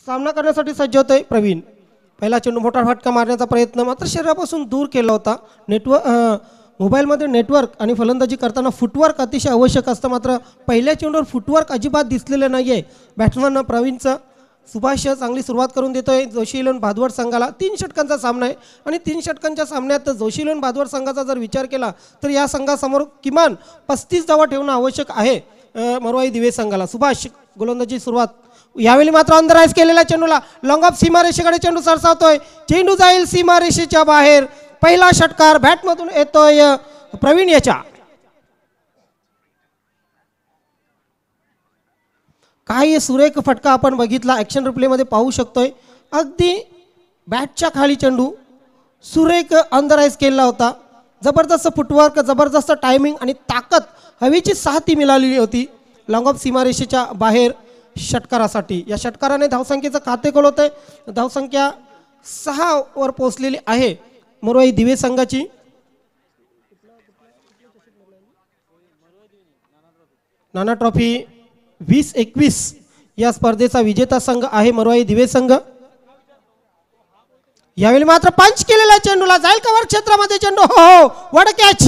सामना करण्यासाठी सज्ज होतोय प्रवीण। पहिला चेंडू मोठा फटका मारण्याचा प्रयत्न मात्र शरीरापासून दूर केला होता। मोबाईलमध्ये नेटवर्क आणि फलंदाजी करताना फुटवर्क अतिशय आवश्यक असतं, मात्र पहिल्या चेंडूवर फुटवर्क अजिबात दिसलेलं नाही आहे बॅट्समन प्रवीणचं। सुभाष चांगली सुरुवात करून देतोय जोशी इलेव्हन भादवड संघाला। 3 षटकांचा सामना आहे आणि 3 षटकांच्या सामन्यात जोशी इलेव्हन भादवड संघाचा जर विचार केला तर या संघासमोर किमान 35 धावा ठेवणं आवश्यक आहे मरवाई दिवे संघाला। सुभाष गोलंदाजी सुरुवात, यावेळी मात्र अंडरआइज केलेल्या चेंडूला लॉंग ऑफ सीमारेषेकडे चेंडू सरसावतोय, चेंडू जाईल सीमारेषेच्या बाहेर। पहिला षटकार बॅटमधून येतोय प्रवीण याच्या। काही सुरेख फटका आपण बघितला, ॲक्शन रिप्लेमध्ये पाहू शकतोय। अगदी बॅटच्या खाली चेंडू सुरेख अंडरआइज केला होता। जबरदस्त फुटवर्क, जबरदस्त टायमिंग आणि ताकद, हवेची साथ मिळालेली होती लॉंग ऑफ सीमारेषेच्या बाहेर षटकारासाठी। या षटकाराने धावसंख्येचं खाते खोलवतंय। धावसंख्या 6 वर पोहोचलेली आहे मरवाई दिवे संघाची। नाना ट्रॉफी 2021 या स्पर्धेचा विजेता संघ आहे मरवाई दिवे संघ। यावेळी मात्र पंच केलेल्या चेंडूला जाईल कव्हर क्षेत्रामध्ये चेंडू, हो व्हाट अ कॅच।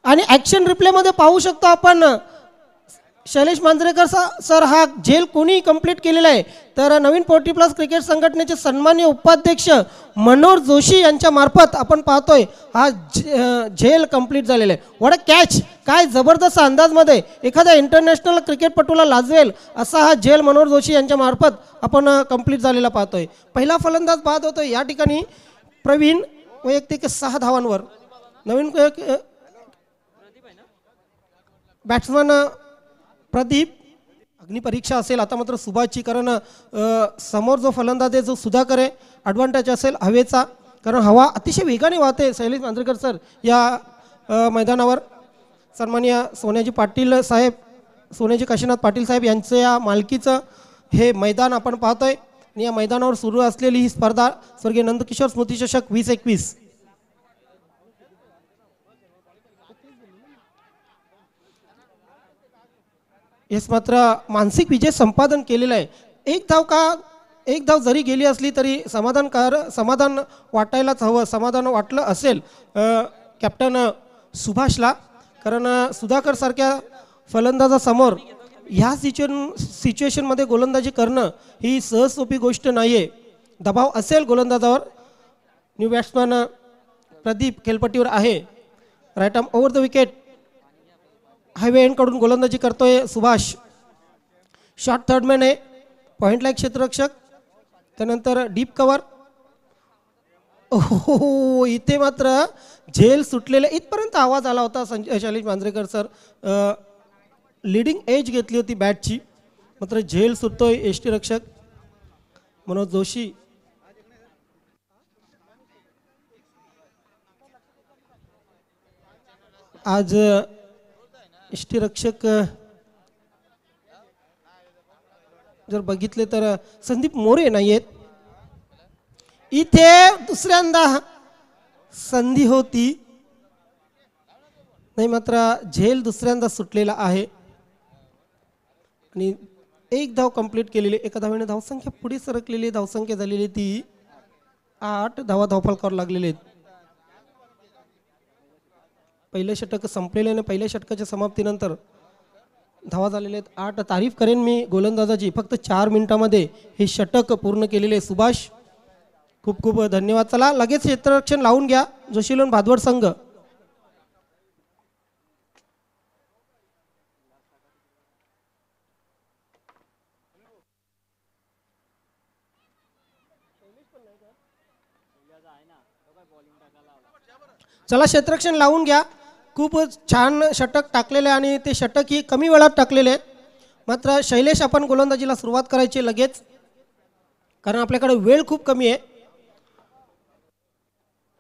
आणि ॲक्शन रिप्ले मध्ये पाहू शकतो आपण शैलेश मांजरेकर सर हा झेल कोणी कंप्लीट केलेला आहे तर नवीन 40 प्लस क्रिकेट संघटनेचे सन्माननीय उपाध्यक्ष मनोहर जोशी यांच्या मार्फत आपण पाहतोय हा झेल कंप्लीट झालेला आहे। व्हाट अ कॅच, काय जबरदस्त अंदाजमध्ये एखाद्या इंटरनॅशनल क्रिकेटपटूला लाजवेल असा हा झेल मनोहर जोशी यांच्या मार्फत आपण कंप्लीट झालेला पाहतोय। पहिला फलंदाज बाद होतोय या ठिकाणी प्रवीण वैयक्तिक 6 धावांवर। नवीन बॅट्समन प्रदीप, अग्निपरीक्षा असेल आता मात्र सुभाषची, कारण समोर जो फलंदाज आहे जो सुधाकर आहे ॲडव्हान्टेज असेल हवेचा, कारण हवा अतिशय वेगाने वाहते शैलेश मांजरेकर सर या मैदानावर। सन्माननीय सोन्याजी पाटील साहेब, सोन्याजी काशीनाथ पाटील साहेब यांचं या मालकीचं हे मैदान आपण पाहतोय आणि या मैदानावर सुरू असलेली ही स्पर्धा स्वर्गीय नंदकिशोर स्मृती चषक 2021। हेच मात्र मानसिक विजय संपादन केलेला आहे। एक धाव जरी गेली असली तरी समाधान वाटायलाच हवं, समाधान वाटलं असेल कॅप्टन सुभाषला, कारण सुधाकर सारख्या फलंदाजासमोर ह्या सिच्युएशनमध्ये गोलंदाजी करणं ही सहजसोपी गोष्ट नाही आहे। दबाव असेल गोलंदाजावर। न्यू बॅट्समन प्रदीप खेळपट्टीवर आहे, right arm over the wicket, highway एंडकडून गोलंदाजी करतोय सुभाष। शॉर्ट थर्डमॅन आहे, पॉइंट लाईक क्षेत्ररक्षक, त्यानंतर डीप कव्हर। हो इथे मात्र झेल सुटलेले इथपर्यंत आवाज आला होता Shailesh Manjrekar sir, leading edge घेतली होती बॅटची, मात्र झेल सुटतोय यष्टीरक्षक मनोज जोशी। आज यष्टीरक्षक जर बघितले तर संदीप मोरे नाही आहेत। इथे दुसऱ्यांदा संधी होती नाही, मात्र झेल दुसऱ्यांदा सुटलेला आहे आणि 1 धाव कंप्लीट केलेली। एका धावेने धावसंख्या पुढे सरकलेली, धावसंख्या झालेली ती 8 धावा धावफलकावर लागलेले आहेत। पहिले षटक संपलेले आणि पहिल्या षटकाच्या समाप्तीनंतर धावा झालेले आहेत 8। तारीफ करेन मी गोलंदाजाची, फक्त 4 मिनिटांमध्ये हे षटक पूर्ण केलेले सुभाष, खूप खूप धन्यवाद। चला लगेच क्षेत्ररक्षण लावून घ्या जोशी इलेव्हन भादवड संघ। चला क्षेत्ररक्षण लावून घ्या, खूप छान षटक टाकलेले आणि ते षटक ही कमी वेळात टाकलेले आहेत। मात्र शैलेश आपण गोलंदाजीला सुरुवात करायची लगेच, कारण आपल्याकडे वेळ खूप कमी आहे।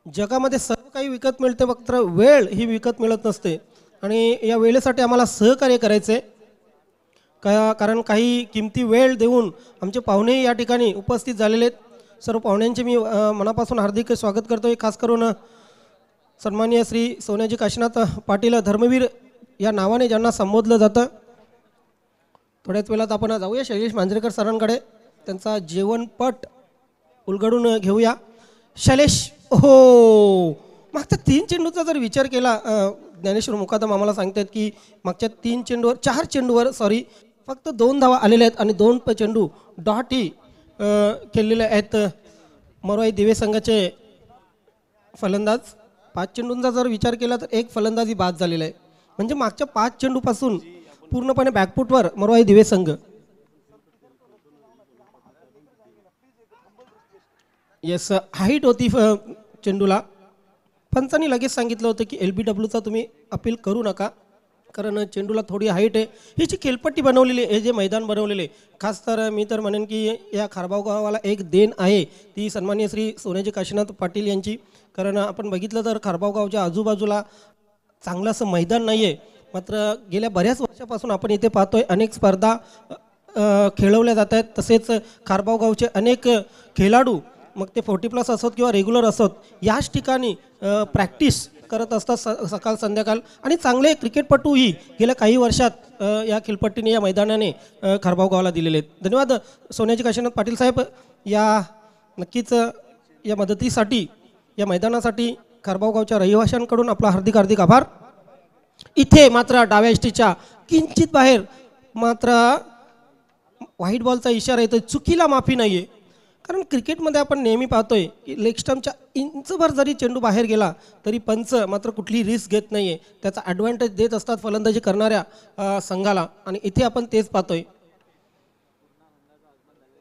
जगामध्ये सर्व काही विकत मिळते, मात्र वेळ ही विकत मिळत नसते आणि या वेळेसाठी आम्हाला सहकार्य करायचे, कारण काही किमती वेळ देऊन आमचे पाहुणे या ठिकाणी उपस्थित झालेले आहेत। सर्व पाहुण्यांचे मी मनापासून हार्दिक स्वागत करतोय. खास करून सन्माननीय श्री सोन्याजी काशीनाथ पाटील धर्मवीर या नावाने ज्यांना संबोधलं जातं. थोड्याच वेळात आपण जाऊया शैलेश मांजरेकर सरांकडे, त्यांचा जेवणपट उलगडून घेऊया. शैलेश, हो, मागच्या 3 चेंडूचा जर विचार केला, ज्ञानेश्वर मुकादम आम्हाला सांगतात की मागच्या 4 चेंडूवर फक्त 2 धावा आलेल्या आहेत आणि 2 चेंडू डॉटही केलेले आहेत मरोई दिवे संघाचे फलंदाज. 5 चेंडूंचा जर विचार केला तर 1 फलंदाजी बाद झालेला आहे. म्हणजे मागच्या 5 चेंडूपासून पूर्णपणे बॅकफुटवर मरोई दिवे संघ. येस, हाईट होती चेंडूला. पंचांनी लगेच सांगितलं होतं की LBWचा तुम्ही अपील करू नका, कारण चेंडूला थोडी हाईट आहे. ही जी खेळपट्टी बनवलेली आहे, हे जे मैदान बनवलेले, खास तर मी तर म्हणेन की या खारबाव गावाला एक देण आहे ती सन्माननीय श्री सोन्याजी काशीनाथ पाटील यांची. कारण आपण बघितलं तर खारबाव गावच्या आजूबाजूला चांगलं असं मैदान नाही आहे. मात्र गेल्या बऱ्याच वर्षापासून आपण इथे पाहतोय अनेक स्पर्धा खेळवल्या जात आहेत. तसेच खारबाव गावचे अनेक खेळाडू, मग ते 40+ असोत किंवा रेग्युलर असोत, याच ठिकाणी प्रॅक्टिस करत असतात सकाळ संध्याकाळ. आणि चांगले क्रिकेटपटूही गेल्या काही वर्षात या खेळपट्टीने, या मैदानाने खारबाव गावाला दिलेले आहेत. धन्यवाद सोन्याजी काशीनाथ पाटील साहेब, या नक्कीच या मदतीसाठी, या मैदानासाठी खारबाव गावच्या रहिवाशांकडून आपला हार्दिक हार्दिक आभार. इथे मात्र डाव्या इष्टीच्या किंचित बाहेर मात्र व्हाईट बॉलचा इशारा येतो. चुकीला माफी नाही आहे, कारण क्रिकेटमध्ये आपण नेहमी पाहतोय की लेग स्टंपच्या इंचभर जरी चेंडू बाहेर गेला तरी पंच मात्र कुठली रिस्क घेत नाही आहे, त्याचा ॲडव्हान्टेज देत असतात फलंदाजी करणाऱ्या संघाला. आणि इथे आपण तेच पाहतोय.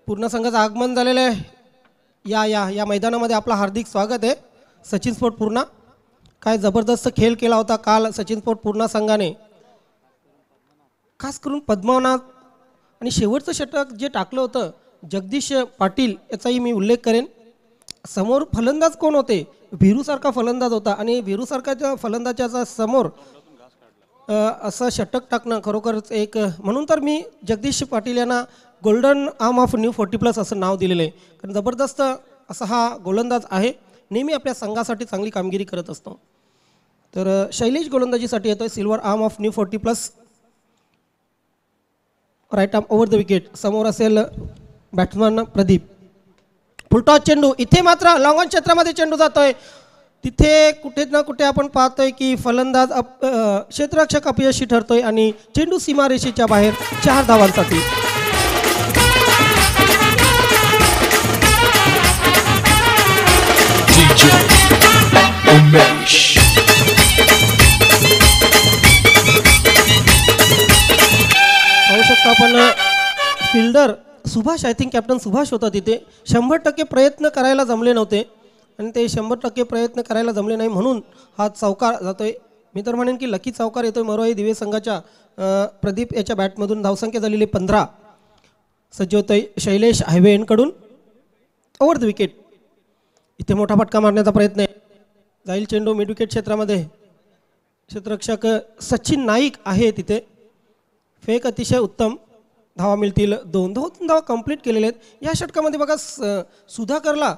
पूर्ण संघाचं आगमन झालेलं आहे. या या या मैदानामध्ये आपलं हार्दिक स्वागत आहे. सचिन स्पोर्ट पूर्णा, काय जबरदस्त खेळ केला होता काल सचिन स्पोर्ट पूर्णा संघाने. खास करून पद्मनाथ आणि शेवटचं षटक जे टाकलं होतं जगदीश पाटील, याचाही मी उल्लेख करेन. समोर फलंदाज कोण होते? वीरूसारखा फलंदाज होता आणि वीरूसारख्या फलंदाजाच्या समोर असं षटक टाकणं खरोखरच एक, म्हणून तर मी जगदीश पाटील यांना गोल्डन आर्म ऑफ न्यू 40+ असं नाव दिलेलं आहे. कारण जबरदस्त असा हा गोलंदाज आहे, नेहमी आपल्या संघासाठी चांगली कामगिरी करत असतो. तर शैलेश गोलंदाजीसाठी येतोय. Silver arm of new 40+, right arm over the wicket. समोर असेल बॅट्समन प्रदीप. फुलटॉस चेंडू, इथे मात्र लॉंग ऑन क्षेत्रामध्ये चेंडू जातोय. तिथे कुठे ना कुठे आपण पाहतोय की फलंदाज क्षेत्ररक्षक अपयशी ठरतोय आणि चेंडू सीमारेषेच्या बाहेर 4 धावांसाठी. पाहू शकतो आपण fielder Subhash, I think captain Subhash होता तिथे. 100% प्रयत्न करायला जमले नव्हते आणि ते 100% प्रयत्न करायला जमले नाही म्हणून हा चौकार जातोय. मी तर म्हणेन की लकी चौकार येतोय मरोई दिवे संघाच्या प्रदीप याच्या बॅटमधून. धावसंख्या झालेली 15. सज्ज होतोय शैलेश हायवेकडून ओव्हर द विकेट. इथे मोठा फटका मारण्याचा प्रयत्न आहे. जाईल चेंडू मिड विकेट क्षेत्रामध्ये. क्षेत्ररक्षक सचिन नाईक आहे तिथे. फेक अतिशय उत्तम. धावा मिळतील 2. 2 धावा कंप्लीट केलेले आहेत. या षटकामध्ये बघा सुधाकरला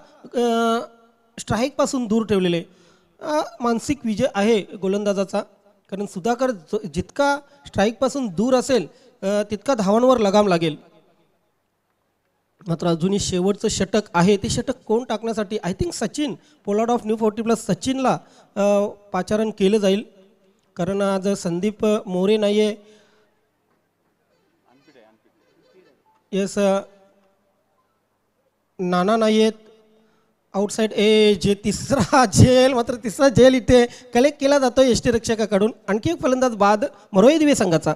स्ट्राईकपासून दूर ठेवलेले. मानसिक विजय आहे गोलंदाजाचा, कारण सुधाकर जितका स्ट्राईकपासून दूर असेल तितका धावांवर लगाम लागेल. मात्र अजूनही शेवटचं षटक आहे. ते षटक कोण टाकण्यासाठी, I think Sachin, Pollard of new 40+ सचिनला पाचारण केलं जाईल. कारण आज संदीप मोरे नाही आहे. येस, नाना नाही आहेत. Outside edge. तिसरा झेल, मात्र तिसरा झेल इथे कलेक्ट केला जातो यष्टीरक्षकाकडून. आणखी एक फलंदाज बाद मरोई दिवे संघाचा.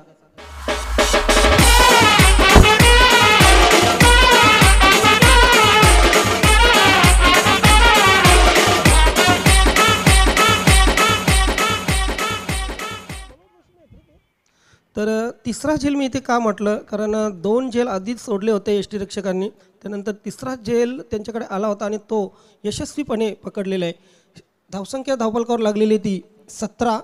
तर तिसरा झेल मी इथे का म्हटलं, कारण 2 झेल आधीच सोडले होते यष्टीरक्षकांनी. त्यानंतर तिसरा झेल त्यांच्याकडे आला होता आणि तो यशस्वीपणे पकडलेला आहे. धावसंख्या धावफलकावर लागलेली ती 17.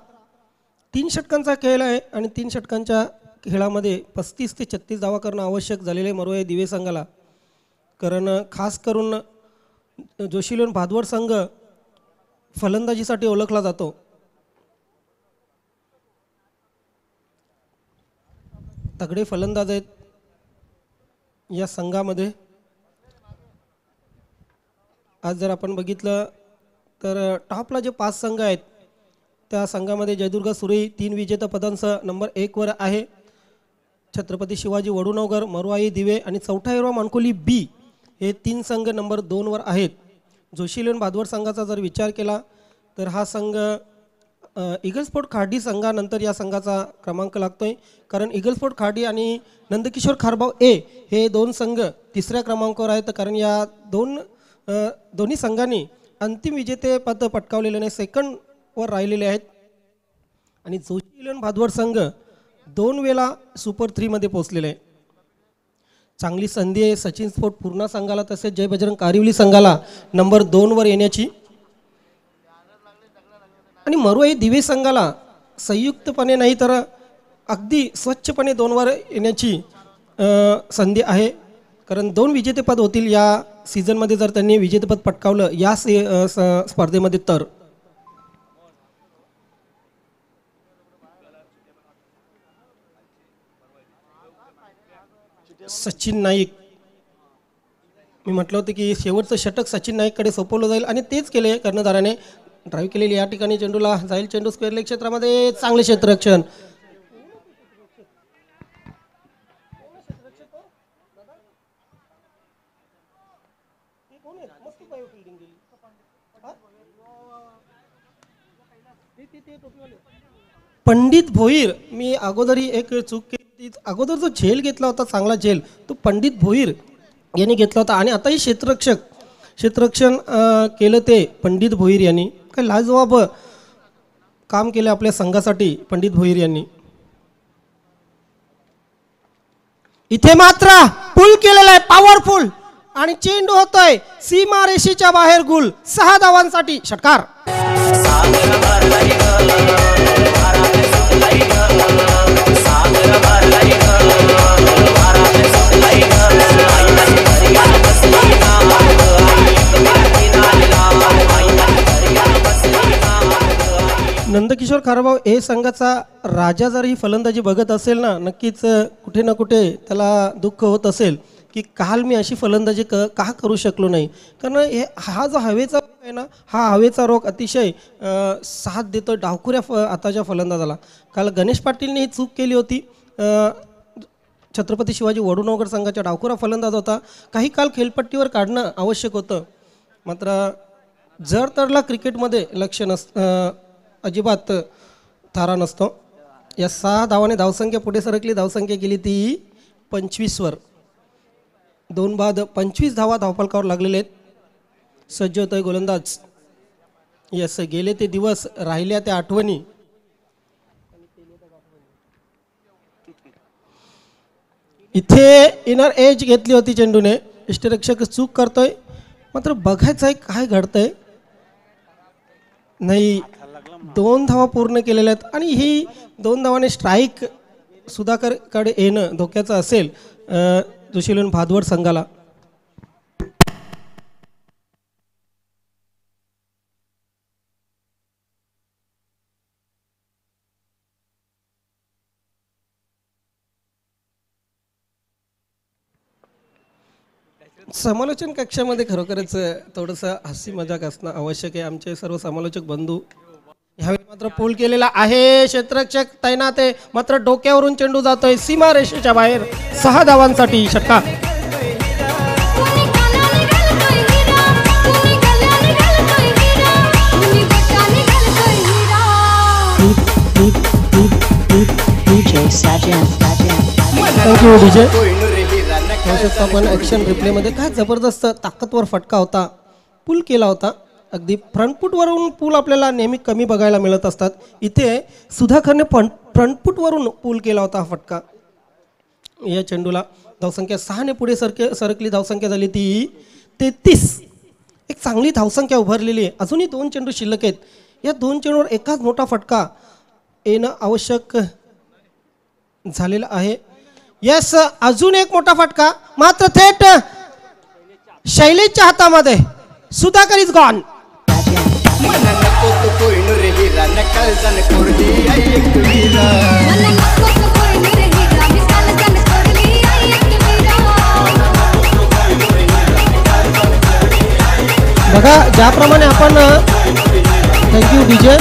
3 षटकांचा खेळ आहे आणि 3 षटकांच्या खेळामध्ये 35 ते 36 धावा करणं आवश्यक झालेले मरोई दिवे संघाला. कारण खास करून जोशीलोन भादवड संघ फलंदाजीसाठी ओळखला जातो. तगडे फलंदाज आहेत या संघामध्ये. आज जर आपण बघितलं तर टॉपला जे 5 संघ आहेत त्या संघामध्ये जयदुर्ग सुरई 3 विजेता पदांसह नंबर 1 वर आहे. छत्रपती शिवाजी वडुनगर, मरुआई दिवे आणि चौथा हिरवा मानकोली बी हे 3 संघ नंबर 2 वर आहेत. जोशीलोन भादवड संघाचा जर विचार केला तर हा संघ इगलस्पोर्ट खार्डी संघानंतर या संघाचा क्रमांक लागतोय, कारण इगलस्पोर्ट खार्डी आणि नंदकिशोर खारबाव ए हे 2 संघ 3ऱ्या क्रमांकावर आहेत, कारण या दोन्ही संघांनी अंतिम विजेतेपद पटकावलेले नाही, सेकंड वर राहिलेले आहेत. आणि जोशीलोन भादवड संघ 2 वेळा सुपर 3 मध्ये पोहोचलेले आहे. चांगली संधी आहे सचिन स्पोर्ट पूर्णा संघाला तसेच जय बजरंग कारिवली संघाला नंबर 2 वर येण्याची. आणि मरुआई दिवे संघाला संयुक्तपणे नाही तर अगदी स्वच्छपणे 2 वर येण्याची संधी आहे, कारण 2 विजेतेपद होतील या सीझनमध्ये जर त्यांनी विजेतेपद पटकावलं या स्पर्धेमध्ये तर. सचिन नाईक, मी म्हटलं होतं की शेवटचं षटक सचिन नाईककडे सोपवलं जाईल आणि तेच केले कर्णधाराने. ड्राईव्ह केलेली या ठिकाणी चेंडूला जाईल, चेंडू स्क्वेअर लेग क्षेत्रामध्ये, चांगले क्षेत्ररक्षण. पंडित भोईर, मी अगोदरही एक चूक केली, अगोदर जो झेल घेतला होता चांगला झेल तो पंडित भोईर यांनी घेतला होता आणि आताही क्षेत्ररक्षण केलं ते पंडित भोईर यांनी. काय लाजवाब काम केलं आपल्या संघासाठी पंडित भोईर यांनी. इथे मात्र पुल केलेला आहे पॉवरफुल आणि चेंडू होतोय सीमा रेषेच्या बाहेर गुल. 6 धावांसाठी षटकार. नंदकिशोर खारबाव ए संघाचा राजा जर ही फलंदाजी बघत असेल ना, नक्कीच कुठे ना कुठे त्याला दुःख होत असेल की काल मी अशी फलंदाजी का करू शकलो नाही, कारण हा जो हवेचा रोग आहे ना, हा हवेचा रोग अतिशय साथ देतो डावखुऱ्या आताच्या फलंदाजाला. काल गणेश पाटीलने ही चूक केली होती. छत्रपती शिवाजी वडुनगर संघाचा डावखुरा फलंदाज होता, काही काल खेळपट्टीवर काढणं आवश्यक होतं, मात्र जर तरला क्रिकेटमध्ये लक्ष अजिबात थारा नसतो. या 6 धावाने धावसंख्या पुढे सरकली, धावसंख्या गेली ती 25 वर. 2 बाद 25 धावा धावफलकावर लागलेले आहेत. सज्ज होतोय गोलंदाज. यस, गेले ते दिवस, राहिल्या त्या आठवणी. इथे इनर एज घेतली होती चेंडूने, इष्टरक्षक चूक करतोय, मात्र बघायचं आहे काय घडतंय. नाही, 2 धावा पूर्ण केलेल्या आहेत आणि ही 2 धावाने स्ट्राईक सुधाकरकडे येणं धोक्याचं असेल जोशीलोन भादवड संघाला. समालोचन कक्षामध्ये खरोखरच थोडंसं हसी मजाक असणं आवश्यक आहे. आमचे सर्व समालोचक बंधू ह्यावेळी मात्र पूल केलेला आहे, क्षेत्ररक्षक तैनात आहे, मात्र डोक्यावरून चेंडू जातोय सीमा रेषेच्या बाहेर. 6 धावांसाठी षटकार. Thank you DJ. आपण ॲक्शन रिप्लेमध्ये काय जबरदस्त ताकदवर फटका होता, पूल केला होता. अगदी फ्रंटफूटवरून पूल आपल्याला नेहमी कमी बघायला मिळत असतात, इथे सुधाकरने फ्रंटफूटवरून पूल केला होता हा फटका. या चेंडूला धावसंख्या 6 ने पुढे सरकली, धावसंख्या झाली ती 33. एक चांगली धावसंख्या उभारलेली आहे. अजूनही 2 चेंडू शिल्लक आहेत. या 2 चेंडूवर एकाच मोठा फटका येणं आवश्यक झालेलं आहे. यस, अजून एक मोठा फटका, मात्र थेट शैलेशच्या हातामध्ये. Sudhakar is gone. मला नको तू कोहिनूर हिरा नकल जन कोरली आई एक वीरा मला नको तू कोहिनूर हिरा नकल जन कोरली आई एक वीरा. बघा ज्याप्रमाणे आपण थँक्यू डीजे,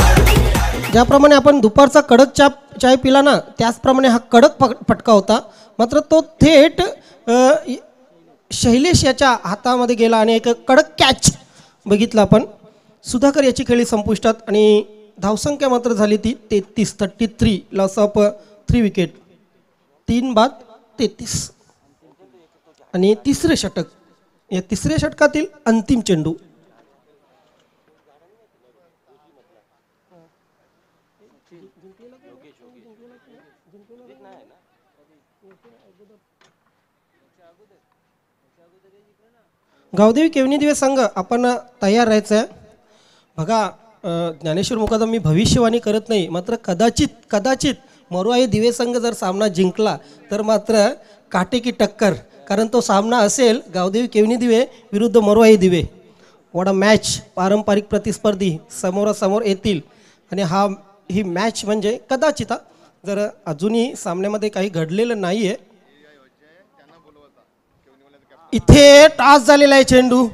ज्याप्रमाणे आपण दुपारचा कडक चाय पिला ना त्याचप्रमाणे हा कडक फटका होता. मात्र तो थेट शैलेश याच्या हातामध्ये गेला आणि एक कडक कॅच बघितला आपण. सुधाकर याची खेळी संपुष्टात आणि धावसंख्या मात्र झाली ती 33 लॉस ऑफ 3 विकेट 3 बाद 33. आणि तिसरे षटक, या तिसऱ्या षटकातील अंतिम चेंडू. गावदेवी केवनी दिवे संघ आपण तयार राहायचं आहे. बघा ज्ञानेश्वर मुकादम मी भविष्यवाणी करत नाही, मात्र कदाचित मरुआई दिवे संघ जर सामना जिंकला तर मात्र काटेकी टक्कर, कारण तो सामना असेल गावदेवी केवनी दिवे विरुद्ध मरुआई दिवे. वॉट अ मॅच, पारंपरिक प्रतिस्पर्धी समोरासमोर येतील आणि ही मॅच म्हणजे कदाचित जर अजूनही सामन्यामध्ये काही घडलेलं नाही आहे. इथे टॉस झालेला आहे, चेंडू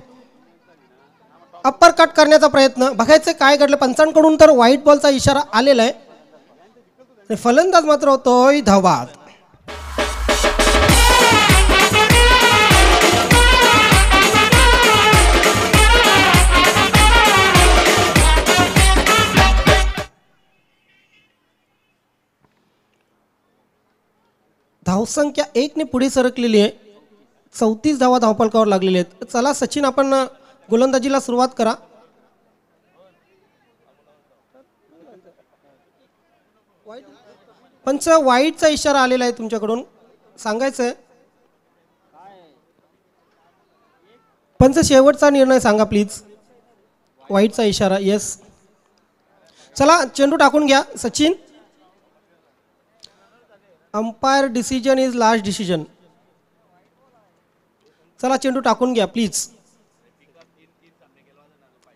अप्पर कट करण्याचा प्रयत्न, बघायचं काय घडलं. पंचांकडून तर व्हाईट बॉलचा इशारा आलेला आहे. फलंदाज मात्र होतोय धावबाद. धावसंख्या 1 ने पुढे सरकलेली आहे. 34 धावा धावफलकावर लागलेले आहेत. चला सचिन आपण गोलंदाजीला सुरुवात करा. पंच वाईटचा इशारा आलेला आहे तुमच्याकडून, सांगायचं आहे. पंच शेवटचा निर्णय सांगा प्लीज. वाईटचा इशारा, येस. चला चेंडू टाकून घ्या Sachin. Umpire decision is last decision. चला चेंडू टाकून घ्या प्लीज.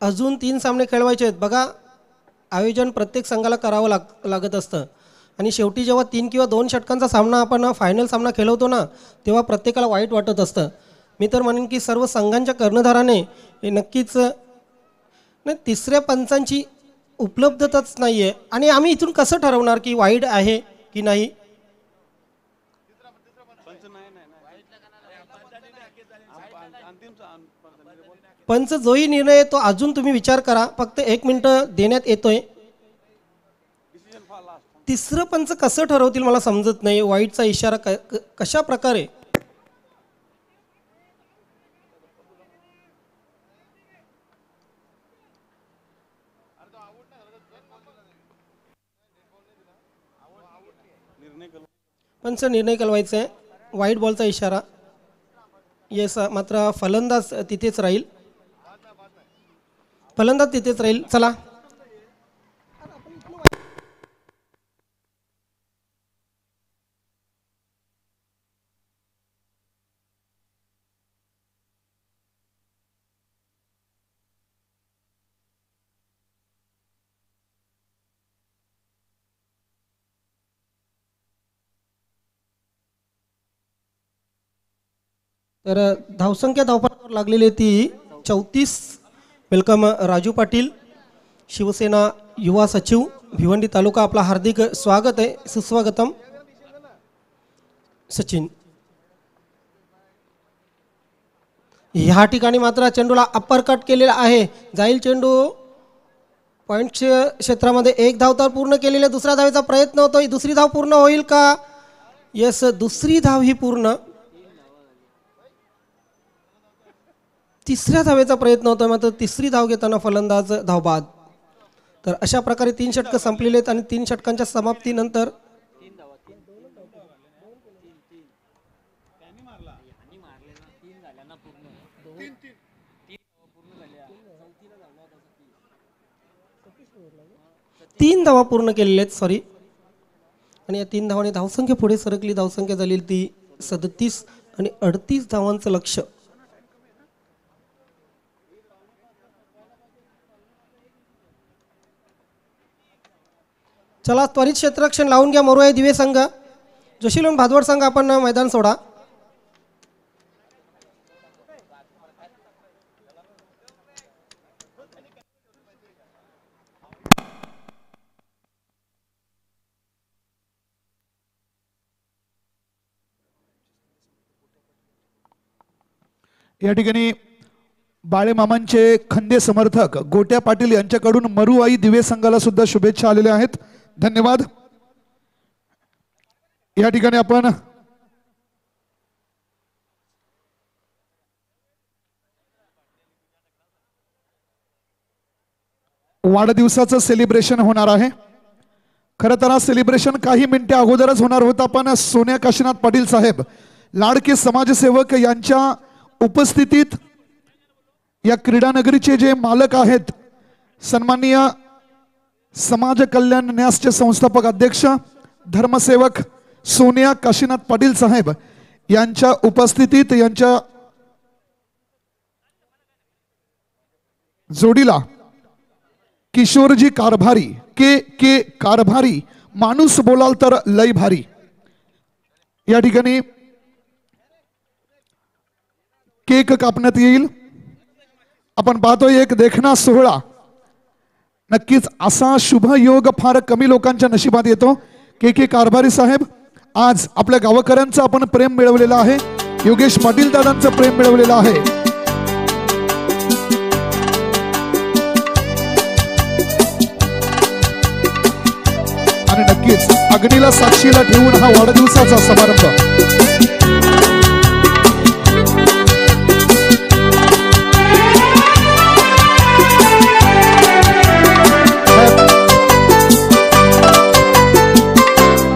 अजून 3 सामने खेळवायचे आहेत. बघा आयोजन प्रत्येक संघाला करावं लागत असतं आणि शेवटी जेव्हा 3 किंवा 2 षटकांचा सामना आपण फायनल सामना खेळवतो ना तेव्हा प्रत्येकाला वाईट वाटत असतं. मी तर म्हणेन की सर्व संघांच्या कर्णधाराने हे नक्कीच नाही, तिसऱ्या पंचांची उपलब्धताच नाही आहे आणि आम्ही इथून कसं ठरवणार की वाईट आहे की नाही. पंच जोही निर्णय तो अजून तुम्ही विचार करा. फक्त 1 मिनिट देण्यात येतोय. तिसरं पंच कसं ठरवतील मला समजत नाही. वाईटचा इशारा कशा प्रकारे. पंच निर्णय कळवायचा आहे. वाईट बॉलचा इशारा, येस. मात्र फलंदाज तिथेच राहील. चला तर धावसंख्या धावफलकावर लागलेली ती 34. वेलकम राजू पाटील, शिवसेना युवा सचिव भिवंडी तालुका, आपला हार्दिक स्वागत आहे, सुस्वागतम. सचिन ह्या ठिकाणी मात्र चेंडूला अप्पर कट केलेला आहे. जाईल चेंडू पॉईंट क्षेत्रामध्ये. 1 धाव तर पूर्ण केलेली. दुसऱ्या धावेचा प्रयत्न होतोय. दुसरी धाव पूर्ण होईल का. येस, दुसरी धाव ही पूर्ण. तिसऱ्या धावेचा प्रयत्न होता मात्र तिसरी धाव घेताना फलंदाज धावबाद. तर अशा प्रकारे 3 षटकं संपलेले आहेत आणि 3 षटकांच्या समाप्तीनंतर तीन धावा पूर्ण केलेल्या आहेत. सॉरी. आणि या 3 धावांनी धावसंख्या पुढे सरकली. धावसंख्या झाली ती 37 आणि 38 धावांचं लक्ष. चला त्वरित क्षेत्ररक्षण लावून घ्या मोरुआई दिवे संघ. जोशीलोन भादवड संघ आपण मैदान सोडा. या ठिकाणी बाळेमामांचे खंदे समर्थक गोट्या पाटील यांच्याकडून मरुआई दिवे संघाला सुद्धा शुभेच्छा आलेल्या आहेत. धन्यवाद. या ठिकाणी आपण वाढदिवसाचं सेलिब्रेशन होणार आहे. खरं तर हा सेलिब्रेशन काही मिनिटे अगोदरच होणार होता, पण सोन्या काशीनाथ पाटील साहेब लाडके समाजसेवक यांच्या उपस्थितीत या क्रीडा नगरीचे जे मालक आहेत, सन्माननीय समाज कल्याण न्यासचे संस्थापक अध्यक्ष धर्मसेवक सोनिया काशीनाथ पाटील साहेब यांच्या उपस्थितीत यांच्या जोडीला किशोरजी कारभारी के कारभारी माणूस बोलाल तर लय भारी या ठिकाणी केक कापण्यात येईल. आपण पाहतोय एक देखणा सोहळा. नक्कीच असा शुभ योग फार कमी लोकांच्या नशिबात येतो. के कारभारी साहेब आज आपल्या गावकऱ्यांचं आपण प्रेम मिळवलेलं आहे. योगेश पाटील दादांचं प्रेम मिळवलेलं आहे. आणि नक्कीच अग्नीला साक्षीला ठेवून हा वाढदिवसाचा समारंभ.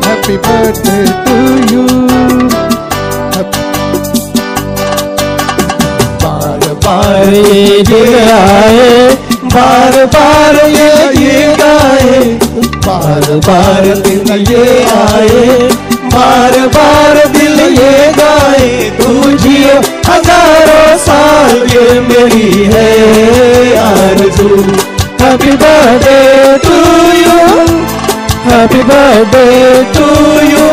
Happy birthday to you. बार बार ये दिन आए, बार बार ये गाए, बार बार दिन ये आए, बार बार दिल ये गाए. तू जियो हजारों साल ये मेरी है आरज़ू. Happy birthday to you. Happy birthday to you.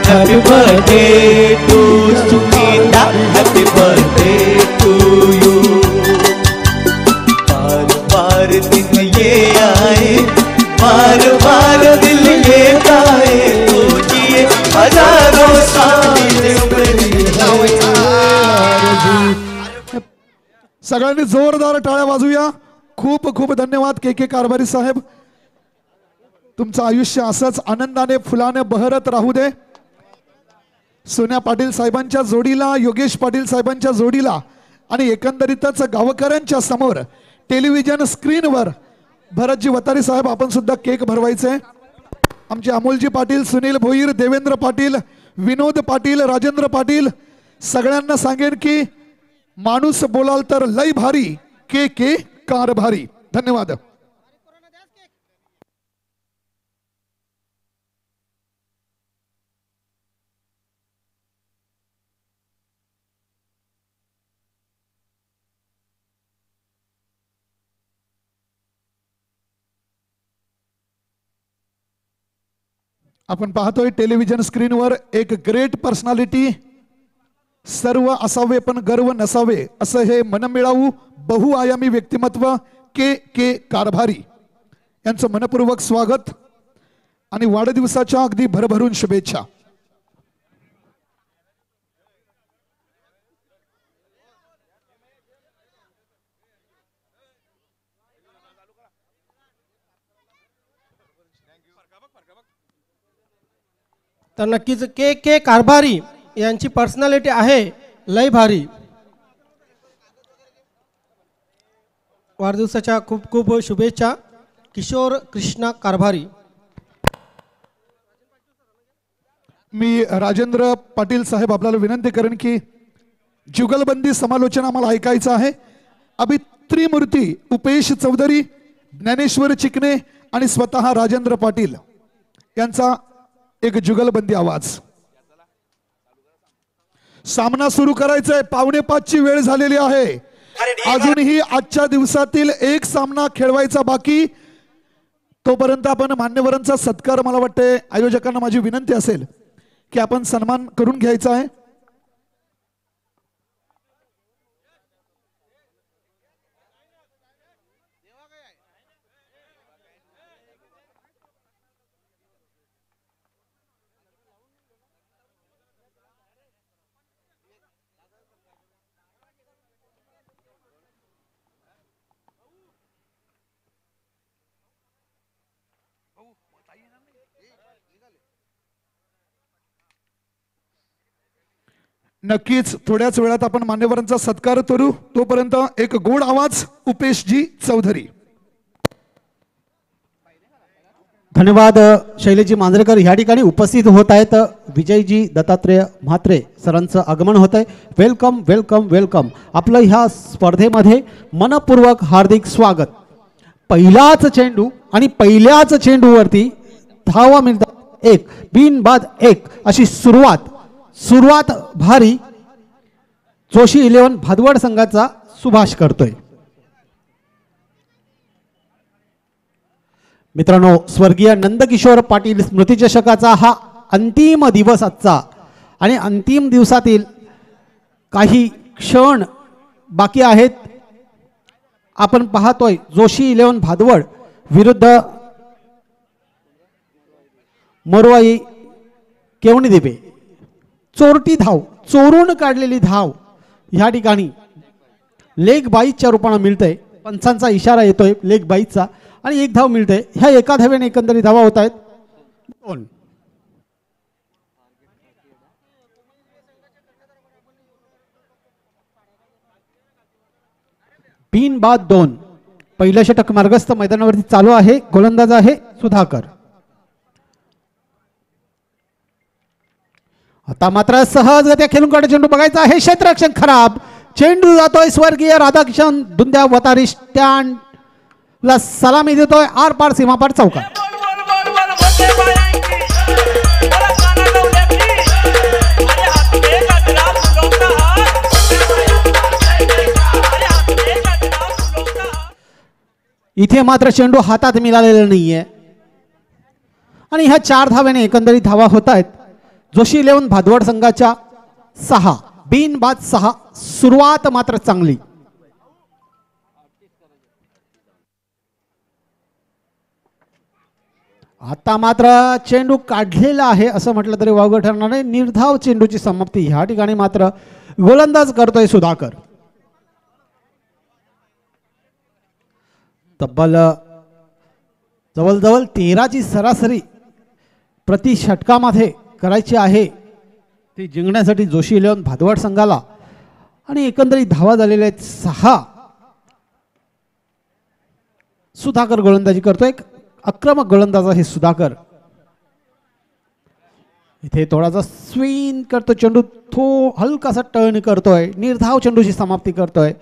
Happy birthday to Sukhinda. Happy birthday to you. बार बार दिन ये आए, बार बार दिल ये गाए. तुझे हजारों साल मेरी सगळ्यांनी जोरदार टाळ्या वाजूया. खूप खूप धन्यवाद के कारभारी साहेब. तुमचं आयुष्य असंच आनंदाने फुलाने बहरत राहू दे. सोन्या पाटील साहेबांच्या जोडीला, योगेश पाटील साहेबांच्या जोडीला आणि एकंदरीतच गावकऱ्यांच्या समोर टेलिव्हिजन स्क्रीनवर भरतजी वतारी साहेब आपण सुद्धा केक भरवायचे. आमचे अमोलजी पाटील, सुनील भोईर, देवेंद्र पाटील, विनोद पाटील, राजेंद्र पाटील सगळ्यांना सांगेन की माणूस बोलाल तर लय भारी के कारभारी. धन्यवाद. आपण पाहतोय टेलिव्हिजन स्क्रीनवर एक ग्रेट पर्सनॅलिटी. सर्व असावे पण गर्व नसावे असं हे मनमिळावू बहुआयामी व्यक्तिमत्व के कारभारी यांचं मनपूर्वक स्वागत आणि वाढदिवसाच्या अगदी भरभरून शुभेच्छा. तर नक्कीच के कारभारी यांची पर्सनॅलिटी आहे लय भारी. वाढदिवसाच्या खूप खूप शुभेच्छा किशोर कृष्णा कारभारी. मी राजेंद्र पाटील साहेब आपल्याला विनंती करेन की जुगलबंदी समालोचन आम्हाला ऐकायचं आहे. अभित्रिमूर्ती उपेश चौधरी, ज्ञानेश्वर चिकणे आणि स्वतः राजेंद्र पाटील यांचा एक जुगलबंदी आवाज. सामना सुरू करायचा आहे. 4:45ची वेळ झालेली आहे. अजूनही आजच्या दिवसातील एक सामना खेळवायचा बाकी. तोपर्यंत आपण मान्यवरांचा सत्कार, मला वाटते आयोजकांना माझी विनंती असेल की आपण सन्मान करून घ्यायचा आहे. नक्कीच थोड्याच वेळात आपण मान्यवरांचा सत्कार करू. तोपर्यंत एक गोड आवाज उपेशजी चौधरी. धन्यवाद. शैलेजी मांजरेकर ह्या ठिकाणी उपस्थित होत आहेत. विजयजी दत्तात्रेय म्हात्रे सरांचं आगमन होत आहे. Welcome welcome welcome. आपलं ह्या स्पर्धेमध्ये मनपूर्वक हार्दिक स्वागत. पहिलाच चेंडू आणि पहिल्याच चेंडूवरती धावा मिळतात 1 बिनबाद 1 अशी सुरुवात भारी जोशी 11 भादवड संघाचा सुभाष करतोय. मित्रांनो, स्वर्गीय नंदकिशोर पाटील स्मृती चषकाचा हा अंतिम दिवस आजचा आणि अंतिम दिवसातील काही क्षण बाकी आहेत. आपण पाहतोय जोशी 11 भादवड विरुद्ध मोरवाई केवणी देबे. चोरटी धाव, चोरून काढलेली धाव ह्या ठिकाणी लेग बाईच्या रूपाने मिळते. पंचांचा इशारा येतोय लेग बाईचा आणि 1 धाव मिळते. ह्या एका धावेने एकंदरीत धावा होत आहेत 2. बिनबाद 2. पहिलं षटक मार्गस्थ मैदानावरती चालू आहे. गोलंदाज आहे सुधाकर. आता मात्र सहजगत्या खेळून काढे चेंडू बघायचा आहे. क्षेत्ररक्षण खराब. चेंडू जातोय स्वर्गीय राधाकिशन दुंद्या वतारी स्टँड ला सलामी देतोय. आर पार सीमापार चौकार. इथे मात्र चेंडू हातात मिळालेला नाहीये आणि ह्या 4 धाव्याने एकंदरीत धावा होत आहेत. जोशी 11 भादवड संघाच्या 6 बिनबाद 6. सुरुवात मात्र चांगली. आता मात्र चेंडू काढलेला आहे असं म्हटलं तरी वावगं ठरणार नाही. निर्धाव चेंडूची समाप्ती ह्या ठिकाणी मात्र गोलंदाज करतोय सुधाकर. तब्बल जवळजवळ 13ची सरासरी प्रति षटकामध्ये करायची आहे ती जिंकण्यासाठी जोशी 11 भादवड संघाला आणि एकंदरीत धावा झालेल्या आहेत 6. सुधाकर गोलंदाजी करतोय. आक्रमक गोलंदाज आहे सुधाकर. इथे थोडासा स्विंग करतो चेंडू, हलकासा टर्न करतोय. निर्धाव चेंडूची समाप्ती करतोय.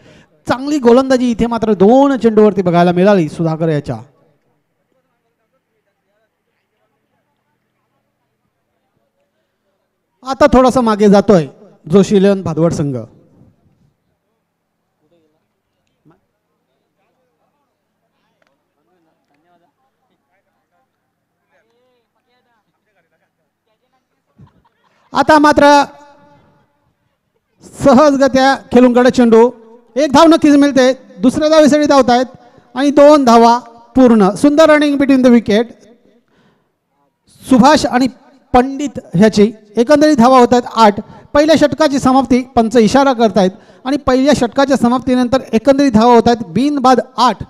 चांगली गोलंदाजी इथे मात्र 2 चेंडूवरती बघायला मिळाली सुधाकर याच्या. आता थोडासा मागे जातोय जोशी 11 भादवड संघ. आता मात्र सहजगत्या खेळून काढे चेंडू. 1 धाव नक्कीच मिळते. दुसऱ्या धावेसाठी धावत आहेत आणि 2 धावा पूर्ण. सुंदर running between the wicket. Subhash आणि पंडित ह्याची एकंदरीत धावा होत आहेत 8. पहिल्या षटकाची समाप्ती पंच इशारा करतायत आणि पहिल्या षटकाच्या समाप्तीनंतर एकंदरीत धावा होत आहेत बिनबाद 8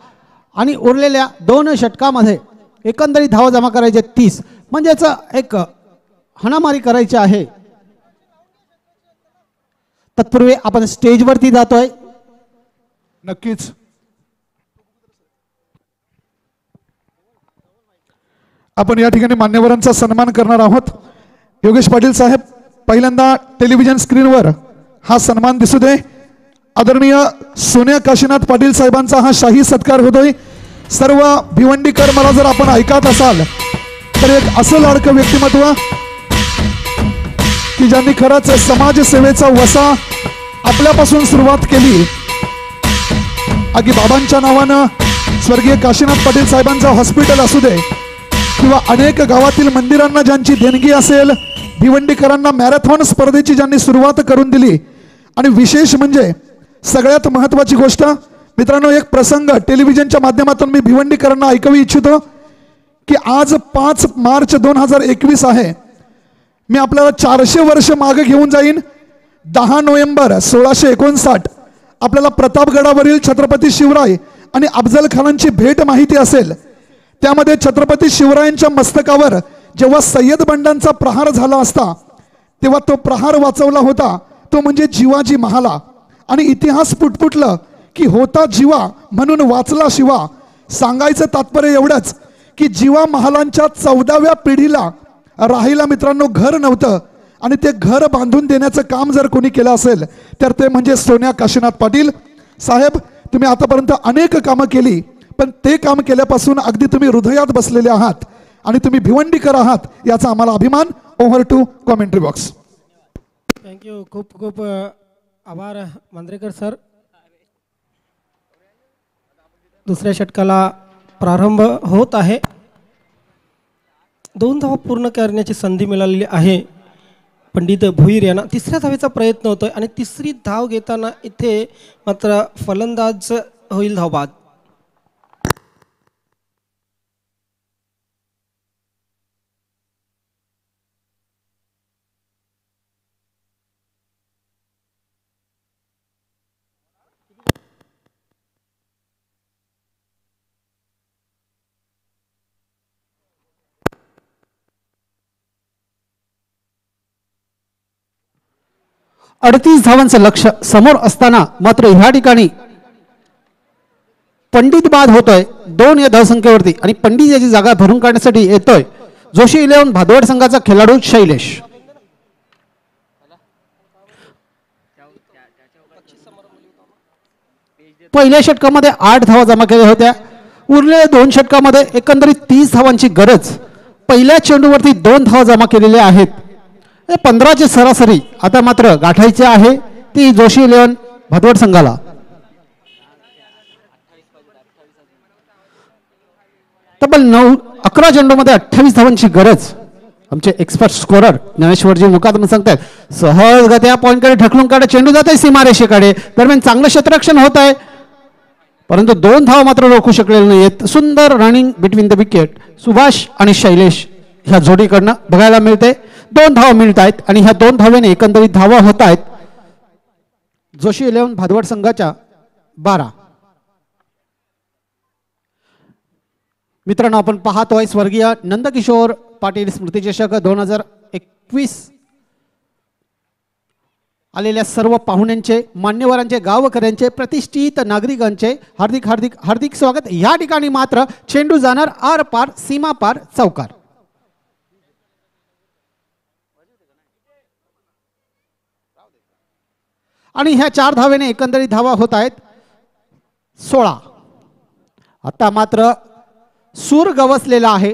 आणि उरलेल्या 2 षटकामध्ये एकंदरीत धावा जमा करायचे 30. म्हणजेच एक हाणामारी करायची आहे. तत्पूर्वी आपण स्टेजवरती जातोय. नक्कीच आपण या ठिकाणी मान्यवरांचा सन्मान करणार आहोत. योगेश पाटील साहेब, पहिल्यांदा टेलिव्हिजन स्क्रीनवर हा सन्मान दिसू दे. आदरणीय सोनिया काशीनाथ पाटील साहेबांचा हा शाही सत्कार होतोय. सर्व भिवंडीकर, मला जर आपण ऐकत असाल तर एक असं लाडकं व्यक्तिमत्व की ज्यांनी खरंच समाजसेवेचा वसा आपल्यापासून सुरुवात केली. आगी बाबांच्या नावानं स्वर्गीय काशीनाथ पाटील साहेबांचं हॉस्पिटल असू दे किंवा अनेक गावातील मंदिरांना ज्यांची देणगी असेल, भिवंडीकरांना मॅरेथॉन स्पर्धेची ज्यांनी सुरुवात करून दिली, आणि विशेष म्हणजे सगळ्यात महत्त्वाची गोष्ट मित्रांनो, एक प्रसंग टेलिव्हिजनच्या माध्यमातून मी भिवंडीकरांना ऐकवू इच्छितो की आज 5 मार्च 2021 आहे. मी आपल्याला 400 वर्ष मागे घेऊन जाईन. 10 नोव्हेंबर 1659 आपल्याला प्रतापगडावरील छत्रपती शिवराय आणि अफजल खानांची भेट माहिती असेल. त्यामध्ये छत्रपती शिवरायांच्या मस्तकावर जेव्हा सय्यद बंडांचा प्रहार झाला असता तेव्हा तो प्रहार वाचवला होता, तो म्हणजे जिवाजी महाला. आणि इतिहास पुटपुटलं की होता जीवा म्हणून वाचला शिवा. सांगायचं तात्पर्य एवढंच की जीवा महालांच्या 14व्या पिढीला राहायला मित्रांनो घर नव्हतं, आणि ते घर बांधून देण्याचं काम जर कोणी केलं असेल तर ते म्हणजे सोन्या काशीनाथ पाटील साहेब. तुम्ही आतापर्यंत अनेक कामं केली, पण ते काम केल्यापासून अगदी तुम्ही हृदयात बसलेले आहात आणि तुम्ही भिवंडीकर आहात याचा आम्हाला अभिमान. Over to commentary box. Thank you. खूप खूप आभार मांजरेकर सर. दुसऱ्या षटकाला प्रारंभ होत आहे. 2 धावा पूर्ण करण्याची संधी मिळालेली आहे पंडित भोईर यांना. तिसऱ्या धावेचा प्रयत्न होतोय आणि तिसरी धाव घेताना इथे मात्र फलंदाज होईल धावबाद. अडतीस धावांचं लक्ष समोर असताना मात्र ह्या ठिकाणी पंडित बाद होतोय 2 या धावसंख्येवरती, आणि पंडित याची जागा भरून काढण्यासाठी येतोय जोशी 11 भादवड संघाचा खेळाडू शैलेश. पहिल्या षटकामध्ये 8 धावा जमा केल्या होत्या. उरलेल्या 2 षटकामध्ये एकंदरीत 30 धावांची गरज. पहिल्या चेंडूवरती 2 धावा जमा केलेल्या आहेत. 15ची सरासरी आता मात्र गाठायची आहे ती जोशी 11 भादवड संघाला. तब्बल 11 चेंडूमध्ये 28 धावांची गरज. आमचे एक्सपर्ट स्कोरर ज्ञानेश्वरजी मुकादम सांगतात सहजगत्या पॉईंटकडे ढकलून काढे, चेंडू जात आहे सीमारेषेकडे. दरम्यान चांगलं क्षेत्ररक्षण होत आहे, परंतु 2 धावा मात्र रोखू शकलेले नाहीत. सुंदर running between the wicket Subhash आणि शैलेश ह्या जोडीकडनं बघायला मिळते. 2 धावा मिळत आहेत आणि ह्या 2 धावेने एकंदरीत धावा होत आहेत जोशी 11 भादवड संघाच्या 12. मित्रांनो, आपण पाहतोय स्वर्गीय नंदकिशोर पाटील स्मृतिचषक 2021 आलेल्या सर्व पाहुण्यांचे, मान्यवरांचे, गावकऱ्यांचे, प्रतिष्ठित नागरिकांचे हार्दिक हार्दिक हार्दिक स्वागत. या ठिकाणी मात्र चेंडू जाणार आर पार सीमा पार चौकार. आणि ह्या 4 धावेने एकंदरीत धावा होत आहेत 16. आता मात्र सूर गवसलेला आहे.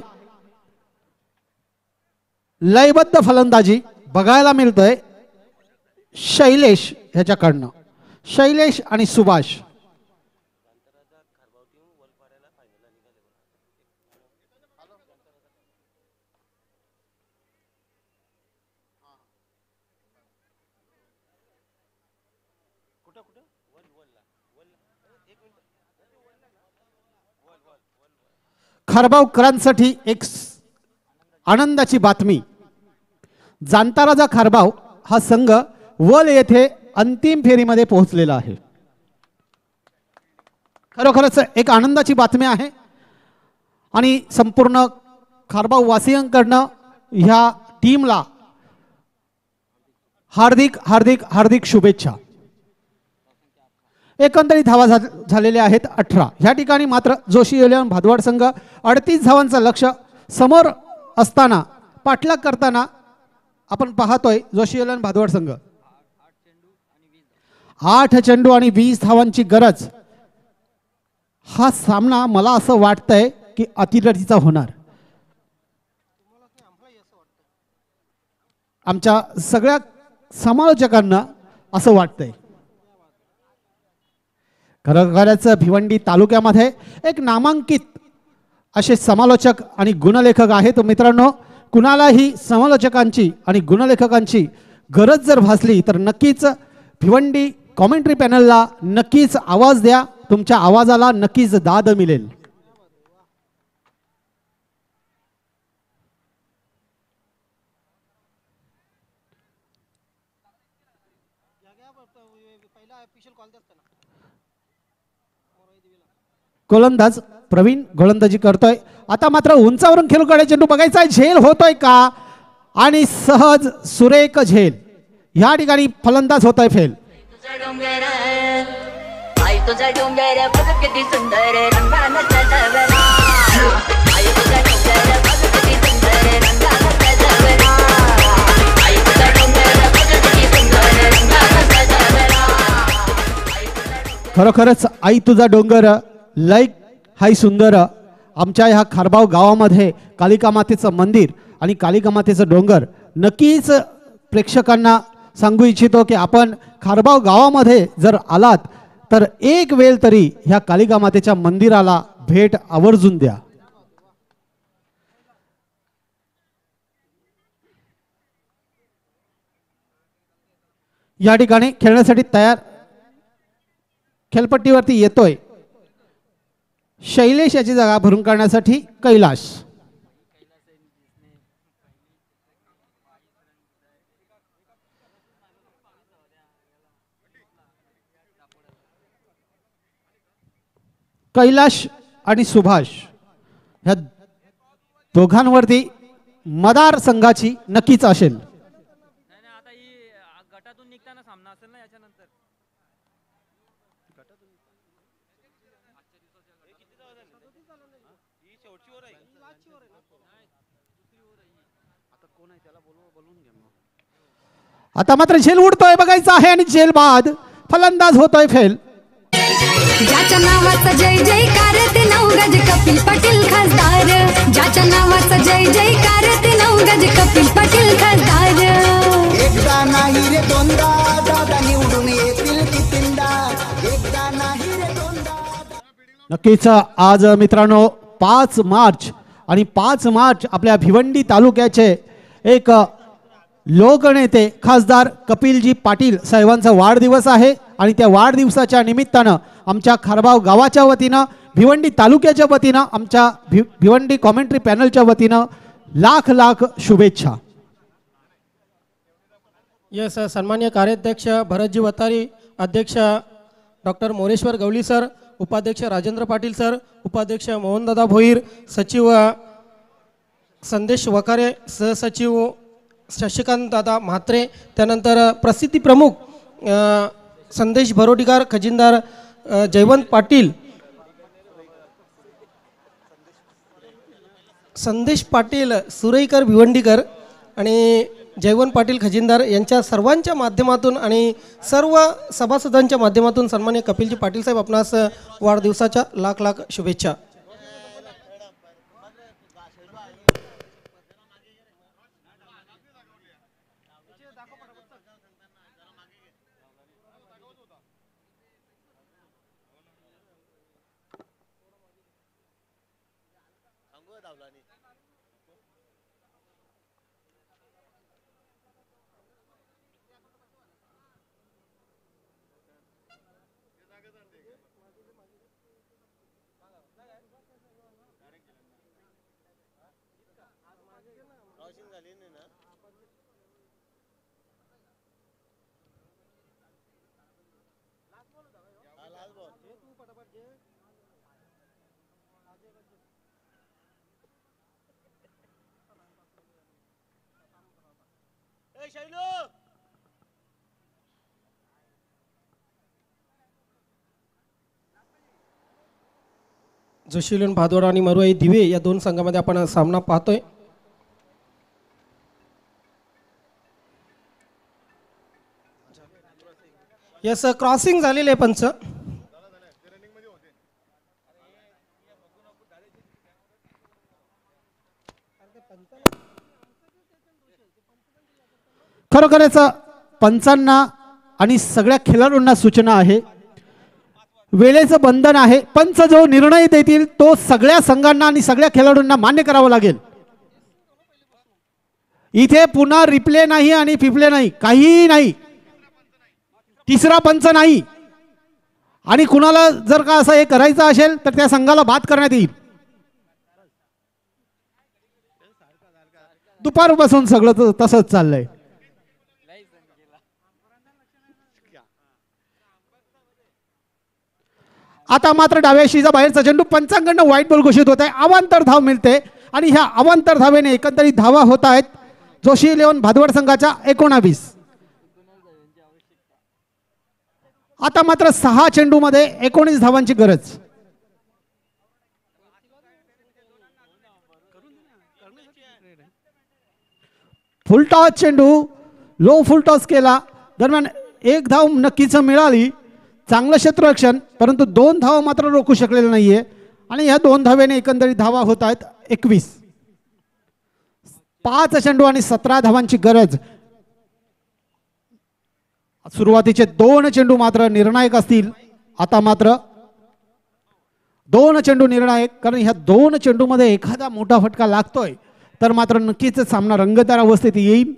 लयबद्ध फलंदाजी बघायला मिळतोय शैलेश ह्याच्याकडनं. शैलेश आणि सुभाष. खारबावकरांसाठी एक आनंदाची बातमी. जाणता राजा खारबाव हा संघ वल येथे अंतिम फेरीमध्ये पोहोचलेला आहे. खरोखरच एक आनंदाची बातमी आहे आणि संपूर्ण खारबाव वासियांकडनं ह्या टीमला हार्दिक हार्दिक हार्दिक शुभेच्छा. एकंदरीत धावा झालेल्या आहेत 18. ह्या ठिकाणी मात्र जोशी 11 भादवड संघ 38 धावांचं लक्ष समोर असताना पाठलाग करताना आपण पाहतोय जोशी 11 भादवड संघ. 8 चेंडू आणि 20 धावांची गरज. हा सामना मला असं वाटतंय की अतिलढतीचा होणार. आमच्या सगळ्या समालोचकांना असं वाटतंय, खरोखरच भिवंडी तालुक्यामध्ये एक नामांकित असे समालोचक आणि गुणलेखक आहेत मित्रांनो. कुणालाही समालोचकांची आणि गुणलेखकांची गरज जर भासली तर नक्कीच भिवंडी कॉमेंट्री पॅनलला नक्कीच आवाज द्या. तुमच्या आवाजाला नक्कीच दाद मिळेल. गोलंदाज प्रवीण गोलंदाजी करतोय. आता मात्र उंचावरून खेळूकडे चेंडू बघायचा आहे. झेल होतोय का आणि सहज सुरेख झेल. या ठिकाणी फलंदाज होतोय फेल. तुझा डोंगर आई तुझा डोंगर बघ किती सुंदर रंगानं सजवला आई तुझा डोंगर बघ किती सुंदर रंगानं सजवला आई तुझा डोंगर बघ किती सुंदर रंगानं सजवला खरोखरच आई तुझा डोंगर लय हाय सुंदर. आमच्या ह्या खारबाव गावामध्ये कालिका मातेचं मंदिर आणि कालिका मातेचं डोंगर नक्कीच प्रेक्षकांना सांगू इच्छितो की आपण खारबाव गावामध्ये जर आलात तर एक वेळ तरी ह्या कालिका मातेच्या मंदिराला भेट आवर्जून द्या. या ठिकाणी खेळण्यासाठी तयार खेळपट्टीवरती येतोय शैलेश याची जागा भरून काढण्यासाठी कैलाश. कैलाश आणि सुभाष ह्या दोघांवरती मदार संघाची नक्कीच असेल. आता ही गटातून निघताना सामना असेल ना याच्यानंतर. आता मात्र झेल उडतोय बघायचा आहे आणि झेल बाद फलंदाज होतोय फेल. ज्याच्या नावाचा जय जयकार ते नवगज कपिल पाटील खासदार ज्याच्या नावाचा जय जयकार ते नवगज कपिल पाटील खासदार एकदा नाही रे दोनदा दादा निवडून येतील कितींदा एकदा नाही रे दोनदा. नक्कीच आज मित्रांनो 5 मार्च आणि 5 मार्च आपल्या भिवंडी तालुक्याचे एक लोकनेते खासदार कपिलजी पाटील साहेबांचा वाढदिवस आहे आणि त्या वाढदिवसाच्या निमित्तानं आमच्या खारबाव गावाच्या वतीनं भिवंडी तालुक्याच्या वतीनं आमच्या भिवंडी कॉमेंट्री पॅनलच्या वतीनं लाख लाख शुभेच्छा. यस सन्मान्य कार्याध्यक्ष भरतजी वतारी, अध्यक्ष डॉक्टर मोरेश्वर गवली सर, उपाध्यक्ष राजेंद्र पाटील सर, उपाध्यक्ष मोहनदादा भोईर, सचिव संदेश वकारे, सहसचिव शशिकांत दादा म्हात्रे, त्यानंतर प्रसिद्धी प्रमुख संदेश भरोडीकर, खजिनदार जयवंत पाटील, संदेश पाटील सुरेकर भिवंडीकर आणि जयवंत पाटील खजिनदार यांच्या सर्वांच्या माध्यमातून आणि सर्व सभासदांच्या माध्यमातून सन्मान्य कपिलजी पाटील साहेब आपणास वाढदिवसाच्या लाख लाख शुभेच्छा. जोशीलन भादवाडा आणि मरुआई दिवे या दोन संघामध्ये आपण सामना पाहतोय. यस क्रॉसिंग झालेले पंच. खरोखरच पंचांना आणि सगळ्या खेळाडूंना सूचना आहे, वेळेचं बंधन आहे. पंच जो निर्णय देतील तो सगळ्या संघांना आणि सगळ्या खेळाडूंना मान्य करावा लागेल. इथे पुन्हा रिप्ले नाही आणि फिफले नाही, काहीही नाही. तिसरा पंच नाही. आणि कुणाला जर का असं हे करायचं असेल तर त्या संघाला बाद करण्यात येईल. दुपारपासून सगळं तसंच चाललंय. आता मात्र डाव्या शीजा बाहेरचा चेंडू पंचांकडनं व्हाईट बॉल घोषित होत आहे. अवांतर धाव मिळते आणि ह्या अवांतर धावेने एकंदरीत धावा होत आहेत जोशी 11 भादवड संघाच्या 19. आता मात्र 6 चेंडूमध्ये 19 धावांची गरज. फुल टॉस चेंडू लो फुल टॉस केला. दरम्यान 1 धाव नक्कीच मिळाली. चांगलं क्षेत्ररक्षण, परंतु 2 धावा मात्र रोखू शकलेलं नाहीये आणि या 2 धावेने एकंदरीत धावा होत आहेत 21. 5 चेंडू आणि 17 धावांची गरज. सुरुवातीचे 2 चेंडू मात्र निर्णायक असतील. आता मात्र 2 चेंडू निर्णायक, कारण ह्या 2 चेंडूमध्ये एखादा मोठा फटका लागतोय तर मात्र नक्कीच सामना रंगतदार अवस्थेत येईल.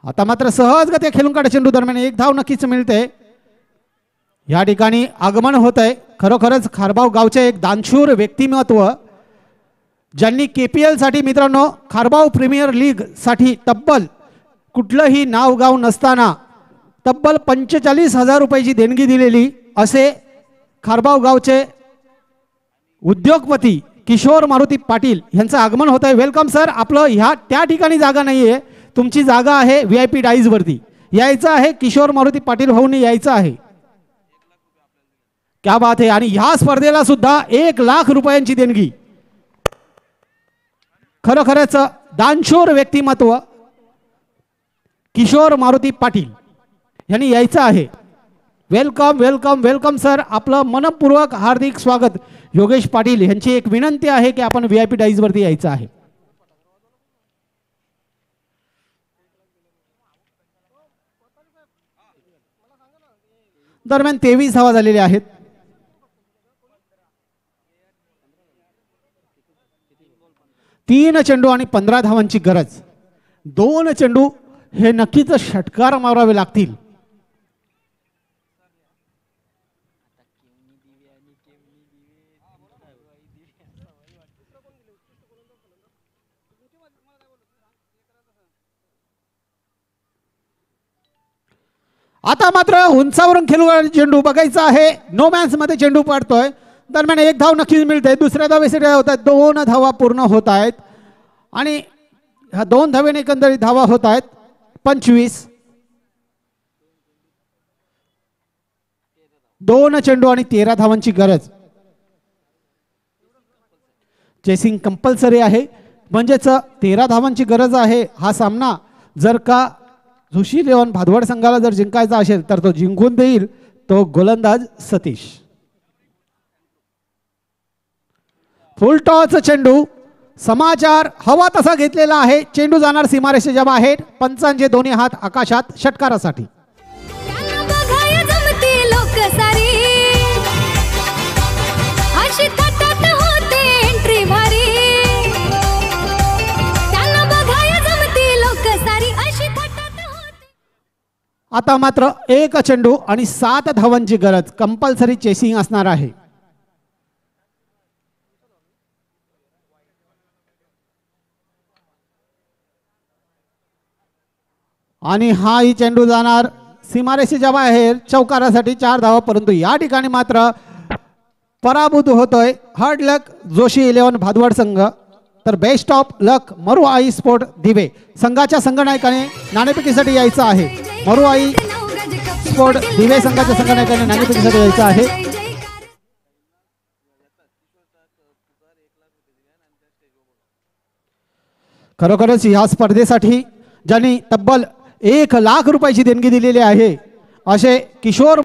आता मात्र सहजगत्या खेळून काढा चेंडू. दरम्यान 1 धाव नक्कीच मिळते. या ठिकाणी आगमन होत आहे खरोखरच खारबाव गावचे एक दानशूर व्यक्तिमत्व ज्यांनी KPL साठी मित्रांनो, खारबाव प्रीमियर लीग साठी तब्बल कुठलंही नाव गाव नसताना तब्बल 45,000 रुपयाची देणगी दिलेली असे खारबाव गावचे उद्योगपती किशोर मारुती पाटील यांचं आगमन होत आहे. Welcome sir. आपलं ह्या त्या ठिकाणी जागा नाहीये, तुमची जागा आहे VIP डाईज वरती. यायचं आहे किशोर मारुती पाटील भाऊंनी यायचं आहे. क्या बात आहे. आणि ह्या स्पर्धेला सुद्धा 1 लाख रुपयांची देणगी. खरोखरच दानशूर व्यक्तिमत्व किशोर मारुती पाटील यांनी यायचं आहे. Welcome welcome welcome sir. आपलं मनपूर्वक हार्दिक स्वागत. योगेश पाटील यांची एक विनंती आहे की आपण VIP डाईज वरती यायचं आहे. दरम्यान 23 धावा झालेल्या आहेत. तीन चेंडू आणि 15 धावांची गरज. 2 चेंडू हे नक्कीच षटकार मारावे लागतील. आता मात्र उंचावरून खेळू चेंडू बघायचा आहे. नो मॅन्स मध्ये चेंडू पडतोय. दरम्यान 1 धाव नक्कीच मिळते. दुसऱ्या धावेसाठी होत आहेत 2 धावा पूर्ण होत आहेत आणि ह्या 2 धावेने एकंदरीत धावा होत आहेत 25. 2 चेंडू आणि 13 धावांची गरज. चेसिंग कंपल्सरी आहे म्हणजेच 13 धावांची गरज आहे. हा सामना जर का जोशी 11 भादवड संघाला जर जिंकायचा असेल तर तो जिंकून देईल तो गोलंदाज सतीश. फुल टॉस चेंडू. समाचार हवा तसा घेतलेला आहे. चेंडू जाणार सीमारेषेच्या बाहेर. पंचांचे दोन्ही हात आकाशात षटकारासाठी. आता मात्र 1 चेंडू आणि 7 धावांची गरज. कंपल्सरी चेसिंग असणार आहे. आणि हा ही चेंडू जाणार सीमारेषेच्या बाहेर चौकारासाठी 4 धावा. परंतु या ठिकाणी मात्र पराभूत होतोय हार्ड लक जोशी 11 भादवड संघ. तर बेस्ट ऑफ लक मरुआई स्पोर्ट दिवे संघाच्या संघनायकाने नाणेफेकीसाठी यायचं आहे. मरुआई स्पोर्ट दिवे संघाच्या संघनायकाने नाणेफेकीसाठी यायचं आहे. खरोखरच या स्पर्धेसाठी ज्यांनी तब्बल 1 लाख रुपयाची देणगी दिलेली आहे असे किशोर